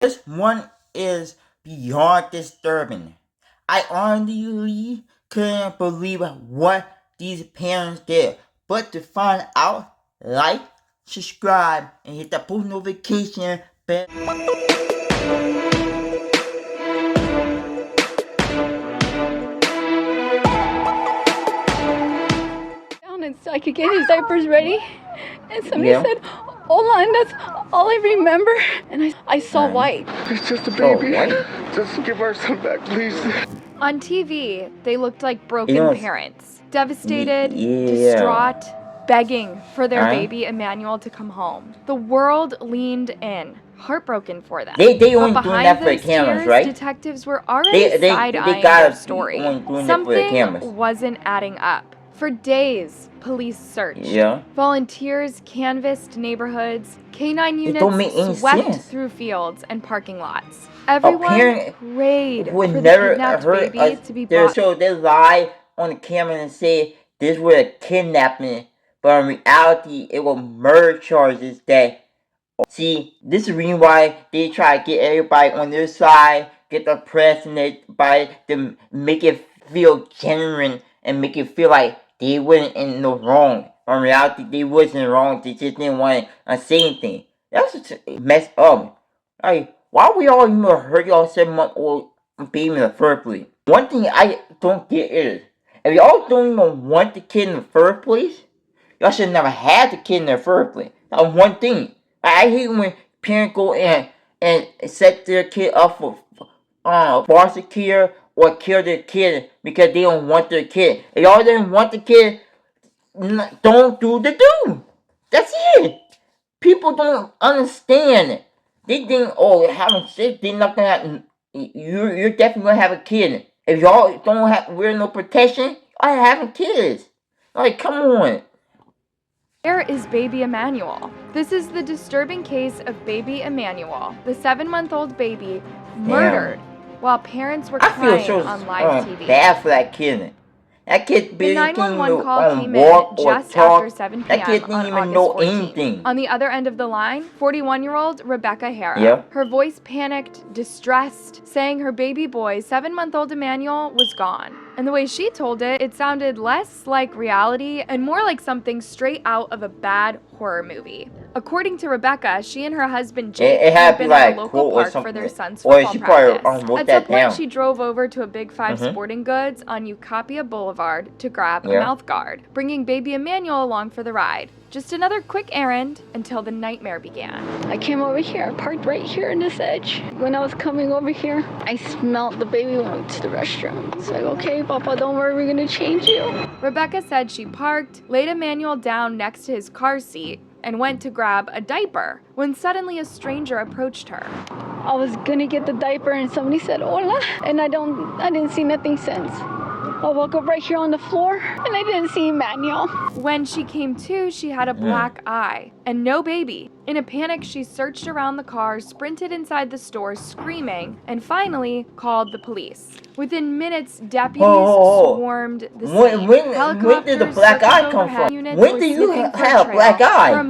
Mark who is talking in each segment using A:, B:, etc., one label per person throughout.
A: This one is beyond disturbing. I honestly couldn't believe what these parents did. But to find out, like, subscribe, and hit the post notification bell.
B: And so I could get his diapers ready, and somebody said, "Hola," and that's all I remember. And I saw white.
C: It's just a baby. Just give our son back, please.
B: On TV, they looked like broken parents, devastated, distraught, begging for their baby Emmanuel to come home. The world leaned in, heartbroken for them.
A: They only
B: but
A: doing that for the cameras, right?
B: Detectives were already side-eyeing their story. Something wasn't adding up. For days, police searched. Volunteers canvassed neighborhoods. Canine units swept through fields and parking lots. Everyone prayed for the kidnapped baby to be brought.
A: So they lie on the camera and say this was a kidnapping, but in reality, it was murder charges that... See, this is the reason why they try to get everybody on their side, get the press and everybody to make it feel genuine and make it feel like they wasn't in no wrong. In reality, they wasn't wrong. They just didn't want to say anything. That's just messed up. Like, why we all even hurt y'all 7-month-old baby in the first place? One thing I don't get is, if y'all don't even want the kid in the first place, y'all should never had the kid in the first place. That's one thing. I hate when parents go in and set their kid up for foster care or kill their kid because they don't want their kid. If y'all didn't want the kid, don't do the do. That's it. People don't understand. They think, oh, having sex, they're not gonna have, you're definitely gonna have a kid. If y'all don't have wear no protection, y'all having kids. Like, come on.
B: Where is baby Emmanuel? This is the disturbing case of baby Emmanuel, the 7-month-old baby murdered while parents were crying on live TV.
A: Bad for that kid. That kid
B: the 911 call came in just after 7 p.m.
A: That kid didn't even know anything.
B: On the other end of the line, 41-year-old Rebecca Hara. Her voice panicked, distressed, saying her baby boy, 7-month-old Emmanuel, was gone. And the way she told it, it sounded less like reality and more like something straight out of a bad horror movie. According to Rebecca, she and her husband Jake had been at a local park for their son's football practice. At some point, she drove over to a Big 5 Sporting Goods on Ucapia Boulevard to grab a mouth guard, bringing baby Emmanuel along for the ride. Just another quick errand until the nightmare began.
D: I came over here, I parked right here in this edge. When I was coming over here, I smelled the baby went to the restroom. It's like, okay, Papa, don't worry, we're gonna change you.
B: Rebecca said she parked, laid Emmanuel down next to his car seat, and went to grab a diaper when suddenly a stranger approached her.
D: I was gonna get the diaper and somebody said, "Hola," and I didn't see nothing since. I woke up right here on the floor and I didn't see Emmanuel.
B: When she came to, she had a black eye and no baby. In a panic, she searched around the car, sprinted inside the store screaming, and finally called the police. Within minutes, deputies swarmed the scene.
A: When did the black eye come from? When did you have a black eye?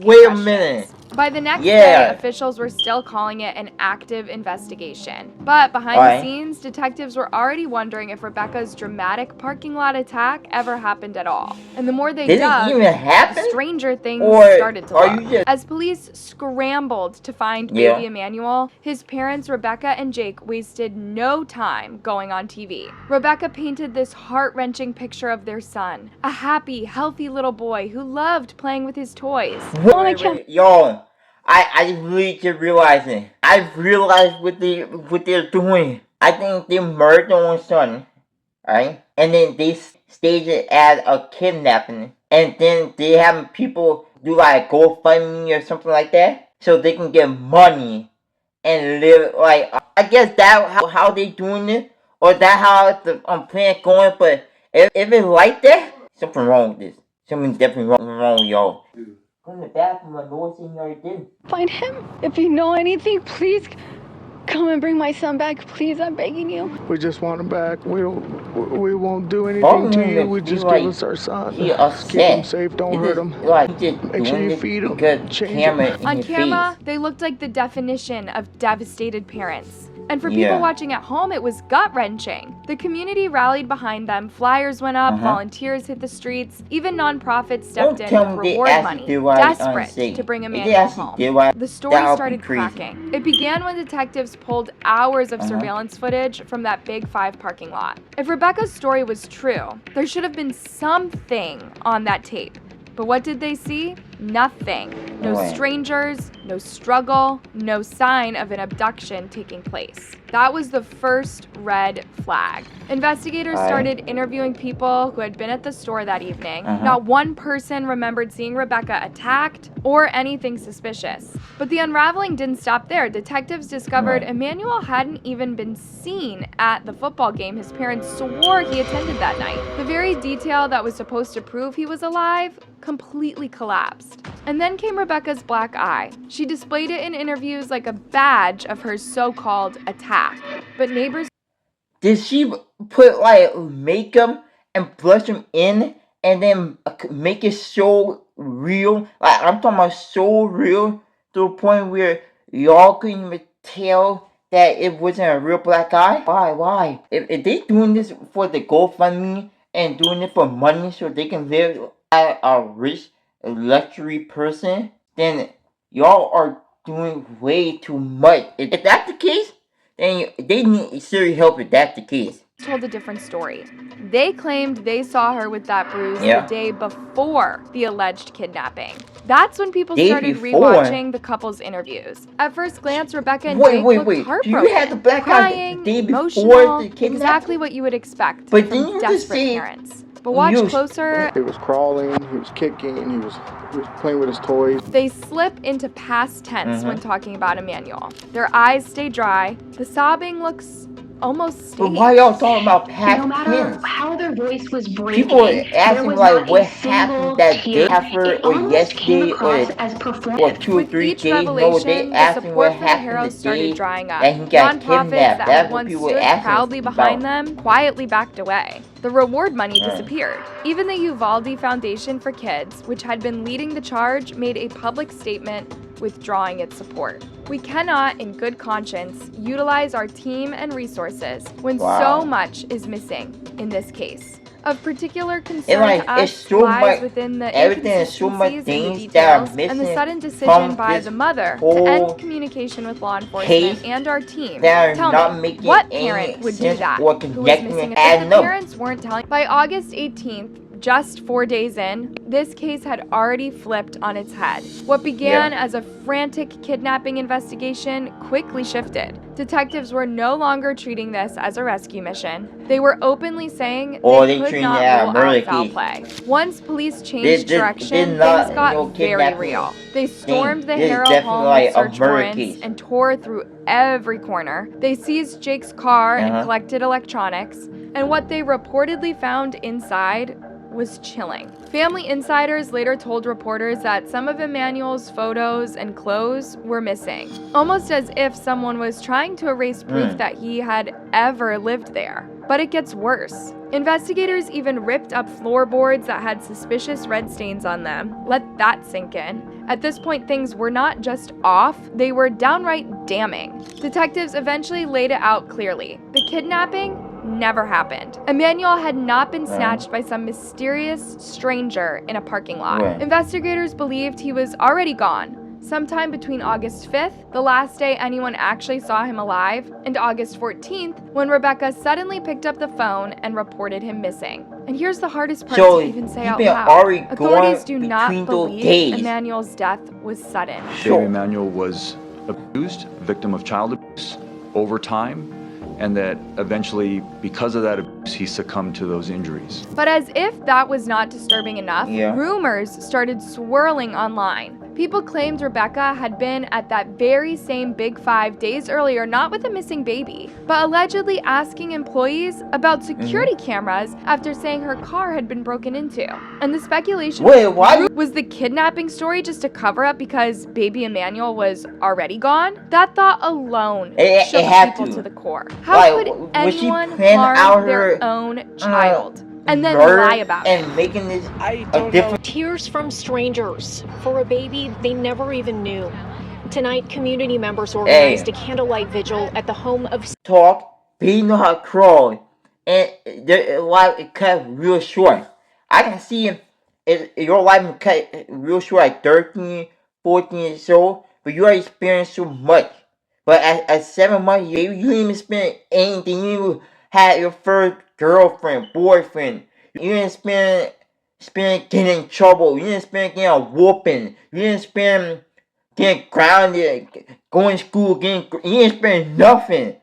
A: Wait a minute.
B: By the next day, officials were still calling it an active investigation. But behind the scenes, detectives were already wondering if Rebecca's dramatic parking lot attack ever happened at all. And the more they dug, stranger things started to look. As police scrambled to find baby Emmanuel, his parents, Rebecca and Jake, wasted no time going on TV. Rebecca painted this heart-wrenching picture of their son, a happy, healthy little boy who loved playing with his toys.
A: Yo, I really just realizing. I realized what they're doing. I think they murdered their own son, right? And then they stage it as a kidnapping, and then they have people do like GoFundMe or something like that, so they can get money and live like. I guess that how they doing it, or that how the plan going. But if it's like that, something wrong with this. Something definitely wrong with y'all. Go in the bathroom, I know what you already did.
D: Find him. If you know anything, please Come and bring my son back, please. I'm begging you.
C: We just want him back. We won't do anything to you. We just give us our son.
A: He
C: Keep
A: upset.
C: him safe. Don't hurt him.
A: Like, he just
C: Make sure
A: doing
C: you
A: this
C: feed him.
A: because
C: Change
A: camera
C: him.
A: in
B: On
A: his
B: camera,
A: face.
B: they looked like the definition of devastated parents. And for
A: Yeah.
B: people watching at home, it was gut-wrenching. The community rallied behind them, flyers went up, volunteers hit the streets, even nonprofits stepped in with reward money, desperate to bring Emmanuel home. The story started cracking. It began when detectives pulled hours of surveillance footage from that Big 5 parking lot. If Rebecca's story was true, there should have been something on that tape. But what did they see? Nothing. No strangers, no struggle, no sign of an abduction taking place. That was the first red flag. Investigators started interviewing people who had been at the store that evening. Not one person remembered seeing Rebecca attacked or anything suspicious. But the unraveling didn't stop there. Detectives discovered Emmanuel hadn't even been seen at the football game his parents swore he attended that night. The very detail that was supposed to prove he was alive completely collapsed. And then came Rebecca's black eye. She displayed it in interviews like a badge of her so-called attack. But neighbors...
A: Did she put like makeup and blush him in and then make it so real? Like, I'm talking about so real to the point where y'all couldn't even tell that it wasn't a real black eye? Why? If they doing this for the GoFundMe and doing it for money so they can live as a rich luxury person, then y'all are doing way too much. If that's the case, then they need serious help if that's the case.
B: Told a different story. They claimed they saw her with that bruise the day before the alleged kidnapping. That's when people started rewatching the couple's interviews. At first glance, Rebecca and Jake looked heartbroken,
A: You had the black
B: crying,
A: eye the day
B: emotional,
A: before the kidnapping?
B: exactly what you would expect
A: But
B: from
A: didn't you just
B: desperate
A: say
B: parents. But watch closer.
C: He was crawling, he was kicking, he was playing with his toys.
B: They slip into past tense when talking about Emmanuel. Their eyes stay dry. The sobbing looks almost staged.
A: But why y'all talking about past
E: No matter
A: tense?
E: how their voice was breaking,
A: People are asking
E: was
A: like
E: not
A: what
E: a single
A: happened that
E: tear.
A: day after
E: It
A: or
E: almost came
A: yesterday
E: across
A: or
E: as performative.
A: or 2 or
B: With
A: 3
B: each
A: days. No,
B: revelation,
A: they
B: the
A: asking
B: support
A: what
B: for the
A: happened
B: Harrows
A: the
B: started
A: day
B: drying up.
A: that he got
B: Nonprofits
A: kidnapped.
B: that
A: That's
B: had
A: what
B: once
A: people
B: stood
A: asking
B: proudly
A: about.
B: behind them quietly backed away. The reward money disappeared. Even the Uvalde Foundation for Kids, which had been leading the charge, made a public statement withdrawing its support. We cannot, in good conscience, utilize our team and resources when so much is missing in this case. Of particular concern to us lies within the inconsistencies in the details and the sudden decision by the mother to end communication with law enforcement and our team. Tell me, what parent would do that who was missing if the parents weren't telling? By August 18th, just 4 days in, this case had already flipped on its head. What began as a frantic kidnapping investigation quickly shifted. Detectives were no longer treating this as a rescue mission. They were openly saying they could not rule out foul play. Once police changed direction, things got very real. They stormed the Harrow home with search warrants and tore through every corner. They seized Jake's car and collected electronics, and what they reportedly found inside was chilling. Family insiders later told reporters that some of Emmanuel's photos and clothes were missing, almost as if someone was trying to erase proof that he had ever lived there. But it gets worse. Investigators even ripped up floorboards that had suspicious red stains on them. Let that sink in. At this point, things were not just off, they were downright damning. Detectives eventually laid it out clearly. The kidnapping never happened. Emmanuel had not been snatched by some mysterious stranger in a parking lot. Investigators believed he was already gone, sometime between August 5th, the last day anyone actually saw him alive, and August 14th, when Rebecca suddenly picked up the phone and reported him missing. And here's the hardest part to even say out loud. Authorities do not believe Emmanuel's death was sudden.
F: Baby Emmanuel was abused, victim of child abuse over time, and that eventually, because of that abuse, he succumbed to those injuries.
B: But as if that was not disturbing enough, rumors started swirling online. People claimed Rebecca had been at that very same Big Five days earlier, not with a missing baby, but allegedly asking employees about security cameras after saying her car had been broken into. And the speculation was the kidnapping story just a cover-up because baby Emmanuel was already gone? That thought alone shook people to the core. How could anyone harm their own child and then lie about it?
A: And making this
E: Tears from strangers for a baby they never even knew. Tonight, community members organized a candlelight vigil at the home of
A: he know how to crawl, and their life is cut real short. I can see your life is cut real short at 13, 14 years old, but you already experienced so much. But at 7 months, you didn't even spend anything. You had your first girlfriend, boyfriend. You didn't spend getting in trouble. You didn't spend getting a whooping. You didn't spend getting grounded, going to school, you didn't spend nothing.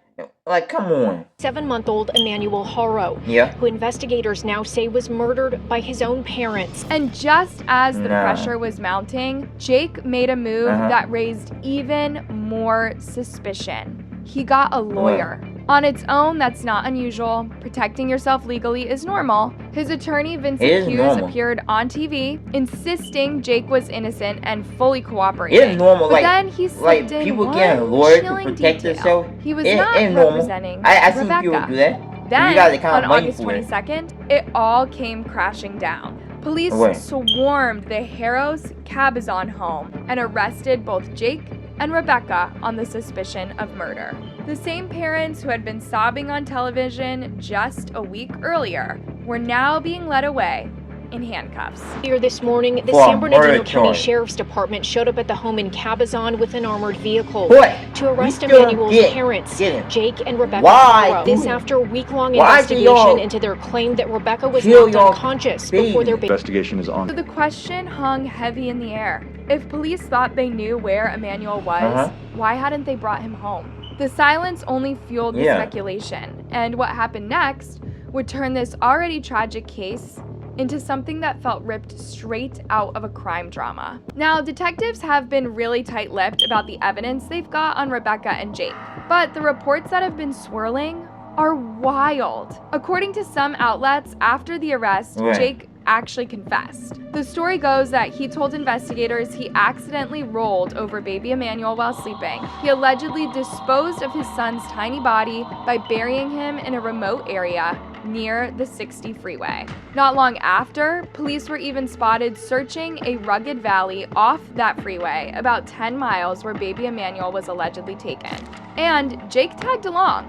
A: Like, come on.
E: 7-month-old Emmanuel Haro, who investigators now say was murdered by his own parents.
B: And just as the pressure was mounting, Jake made a move that raised even more suspicion. He got a lawyer. On its own, that's not unusual. Protecting yourself legally is normal. His attorney, Vincent Hughes, appeared on TV, insisting Jake was innocent and fully cooperating.
A: It's normal,
B: but then he slipped in
A: people
B: one
A: getting a lawyer to
B: chilling
A: protect
B: detail.
A: themselves.
B: He was not representing
A: I seen
B: Rebecca.
A: people do that.
B: Then, on August 22nd, it all came crashing down. Police swarmed the Harrow's Cabazon home and arrested both Jake and Rebecca on the suspicion of murder. The same parents who had been sobbing on television just a week earlier were now being led away in handcuffs.
E: Here this morning, the San Bernardino County Sheriff's Department showed up at the home in Cabazon with an armored vehicle to arrest Emmanuel's parents, Jake and Rebecca. Why? This after a week-long investigation into their claim that Rebecca was knocked unconscious before their
F: investigation is on.
B: So the question hung heavy in the air. If police thought they knew where Emmanuel was, why hadn't they brought him home? The silence only fueled the speculation, and what happened next would turn this already tragic case into something that felt ripped straight out of a crime drama. Now, detectives have been really tight-lipped about the evidence they've got on Rebecca and Jake, but the reports that have been swirling are wild. According to some outlets, after the arrest, Jake actually confessed. The story goes that he told investigators he accidentally rolled over baby Emmanuel while sleeping. He allegedly disposed of his son's tiny body by burying him in a remote area near the 60 freeway. Not long after, police were even spotted searching a rugged valley off that freeway about 10 miles where baby Emmanuel was allegedly taken. And Jake tagged along.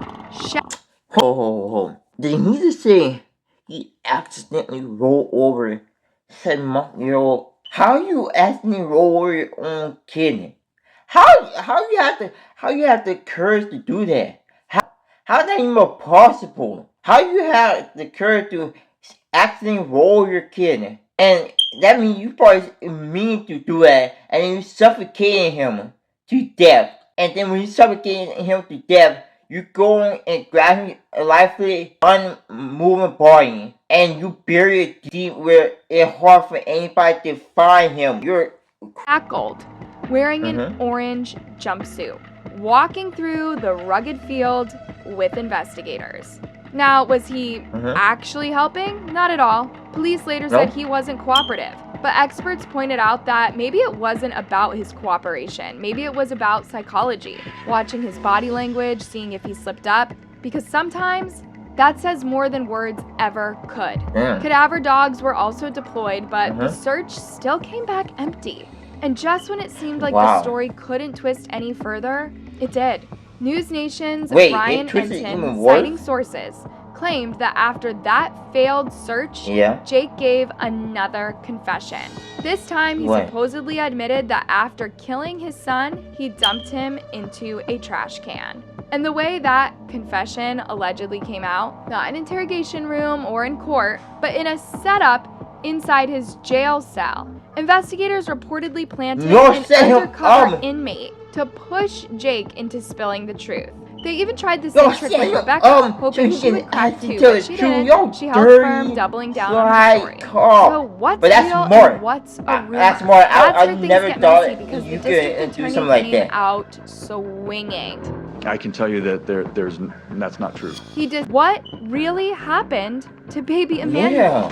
A: Did he just say he accidentally rolled over 7-month-old? How you accidentally roll over your own kid? How you have the courage to do that? How is that even possible? How you have the courage to accidentally roll your kid? And that means you probably mean to do that, and then you suffocating him to death. And then when you suffocating him to death, you go and grab him a lifeless, unmoving body, and you bury it deep where it's hard for anybody to find him. You're
B: tackled, wearing an orange jumpsuit, walking through the rugged field with investigators. Now, was he actually helping? Not at all. Police later said he wasn't cooperative. But experts pointed out that maybe it wasn't about his cooperation. Maybe it was about psychology, watching his body language, seeing if he slipped up, because sometimes that says more than words ever could. Cadaver dogs were also deployed, but the search still came back empty. And just when it seemed like the story couldn't twist any further, it did. News Nation's Brian Enton, citing sources, claimed that after that failed search, Jake gave another confession. This time, he supposedly admitted that after killing his son, he dumped him into a trash can. And the way that confession allegedly came out, not in an interrogation room or in court, but in a setup inside his jail cell. Investigators reportedly planted an undercover inmate to push Jake into spilling the truth. They even tried the same trick with Rebecca, hoping she would crack too, but she didn't. She held firm, doubling down on her story. So what's real and what's a rumor?
A: That's more. I
B: things
A: never
B: get
A: thought
B: messy because
A: you
B: the
A: could
B: district
A: do
B: attorney
A: something like
B: came
A: that.
B: out swinging.
F: I can tell you that that's not true.
B: He did what really happened to baby Emmanuel.
A: Yeah.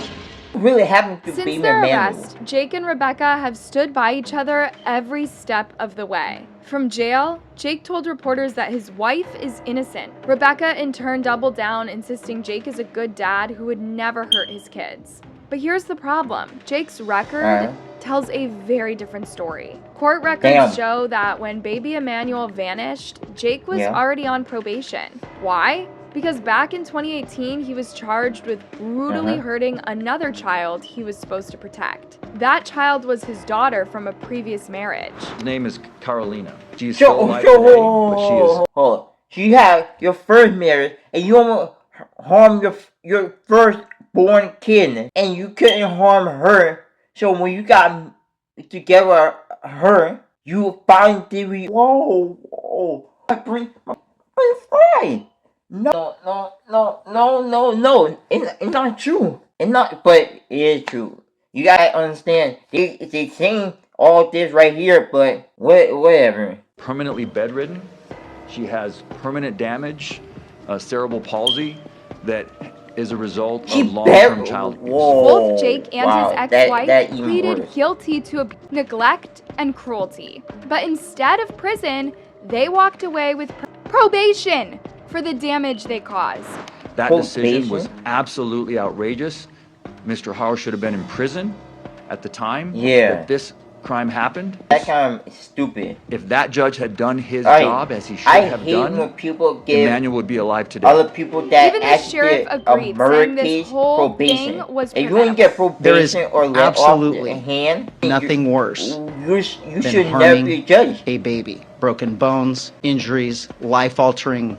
A: What really happened to
B: Since
A: baby
B: their
A: Emmanuel?
B: arrest, Jake and Rebecca have stood by each other every step of the way. From jail, Jake told reporters that his wife is innocent. Rebecca in turn doubled down, insisting Jake is a good dad who would never hurt his kids. But here's the problem. Jake's record tells a very different story. Court records show that when baby Emmanuel vanished, Jake was already on probation. Why? Because back in 2018, he was charged with brutally hurting another child he was supposed to protect. That child was his daughter from a previous marriage.
F: Her name is Carolina. She is still alive today, but she is...
A: Hold on. So you have your first marriage, and you almost harmed your first-born kid, and you couldn't harm her. So when you got together with her, you finally did... Whoa. I bring fine. No. It's not true. It's not, but it is true. You gotta understand. They saying all this right here, but whatever.
F: Permanently bedridden. She has permanent damage, cerebral palsy, that is a result of long-term child abuse.
B: Both Jake and his ex-wife pleaded guilty to neglect and cruelty. But instead of prison, they walked away with probation for the damage they caused.
F: That decision was absolutely outrageous. Mr. Hauer should have been in prison at the time that this crime happened.
A: That kind of stupid.
F: If that judge had done his job as he should have done,
A: when people give
F: Emmanuel would be alive today.
A: Other people that
B: even the sheriff agreed, saying this whole thing was
A: if you didn't get probation or let
G: absolutely
A: off the hand,
G: nothing worse
A: you
G: than
A: should never
G: harming
A: be judged.
G: a baby. Broken bones, injuries, life-altering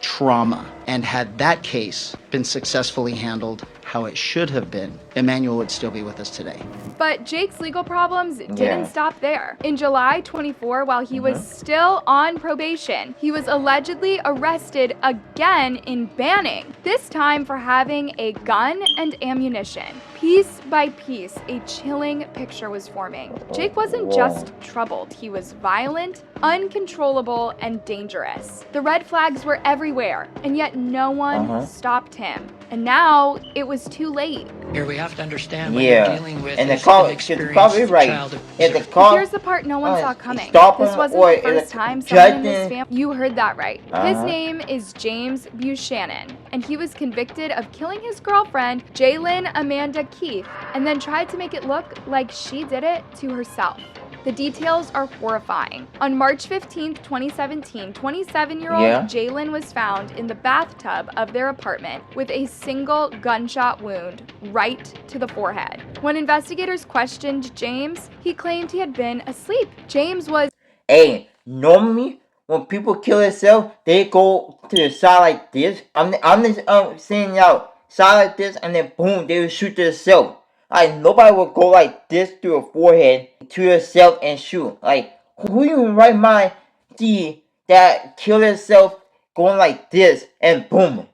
G: trauma. And had that case been successfully handled how it should have been, Emmanuel would still be with us today.
B: But Jake's legal problems didn't stop there. In July 24, while he was still on probation, he was allegedly arrested again in Banning, this time for having a gun and ammunition. Piece by piece, a chilling picture was forming. Jake wasn't just troubled, he was violent, uncontrollable, and dangerous. The red flags were everywhere, and yet no one stopped him. And now it was too late.
H: Here we have to understand what you're dealing with
A: and
H: is
A: the
H: an experienced child abuser.
B: Here's the part no one saw coming. This wasn't the first time someone in this family... You heard that right. His name is James Buchanan, and he was convicted of killing his girlfriend, Jalen Amanda Keith, and then tried to make it look like she did it to herself. The details are horrifying. On March 15th, 2017, 27-year-old Jalen was found in the bathtub of their apartment with a single gunshot wound right to the forehead. When investigators questioned James, he claimed he had been asleep. James was...
A: Hey, normally when people kill themselves, they go to the side like this. I'm just saying out side like this, and then boom, they will shoot themselves. Like, nobody will go like this to your forehead to yourself and shoot. Like, who in right mind see that kill yourself going like this and boom?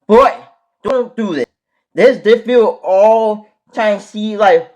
A: But don't do this. This video all trying to see like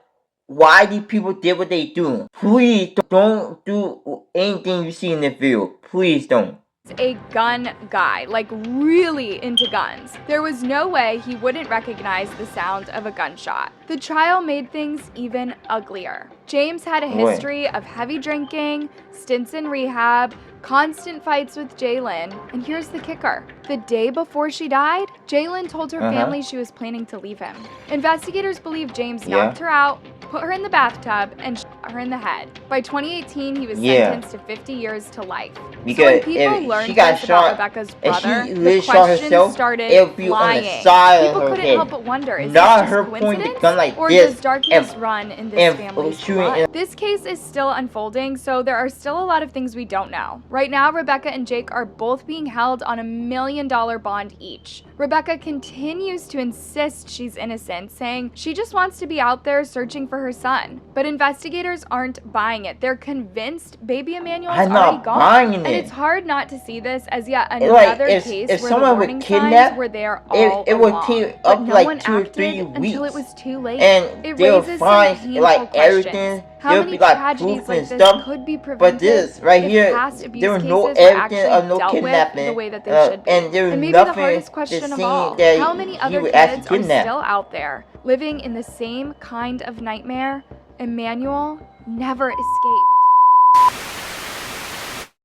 A: why these people did what they do. Please don't do anything you see in this video. Please don't.
B: A gun guy, like really into guns. There was no way he wouldn't recognize the sound of a gunshot. The trial made things even uglier. James had a history of heavy drinking, stints in rehab, constant fights with Jalen, and here's the kicker. The day before she died, Jalen told her family she was planning to leave him. Investigators believe James knocked her out, put her in the bathtub, and shot her in the head. By 2018, he was sentenced to 50 years to life.
A: Because
B: so when people learned this about Rebecca's brother, the questions started flying. People couldn't help but wonder, is this just coincidence, or does darkness run in this family's blood? This case is still unfolding, so there are still a lot of things we don't know. Right now, Rebecca and Jake are both being held on $1 million bond each. Rebecca continues to insist she's innocent, saying she just wants to be out there searching for her son. But investigators aren't buying it. They're convinced baby Emmanuel's
A: I'm
B: already
A: not
B: gone.
A: buying
B: And
A: it.
B: it's hard not to see this as yet
A: Like,
B: another
A: if
B: case where
A: someone
B: the
A: would
B: warning
A: kidnap,
B: signs were there all
A: it would
B: along.
A: take
B: But
A: up
B: no
A: like
B: one
A: 2 or
B: acted
A: 3
B: until
A: weeks.
B: it was too late.
A: And
B: It
A: they'll
B: raises
A: find
B: some painful
A: like
B: questions.
A: everything.
B: How
A: There'll
B: many
A: be like
B: tragedies
A: proof
B: like
A: and
B: this
A: stuff.
B: could be prevented
A: But this right
B: if
A: here,
B: past abuse
A: there was
B: cases
A: no
B: were
A: evidence
B: actually
A: of no
B: dealt with
A: kidnapping.
B: the way that they should be?
A: And there was
B: And maybe the
A: nothing
B: hardest
A: to
B: question of
A: see
B: all,
A: that
B: how many
A: he
B: other
A: was
B: kids
A: actually
B: are
A: kidnapped.
B: still out there living in the same kind of nightmare Emmanuel never escaped?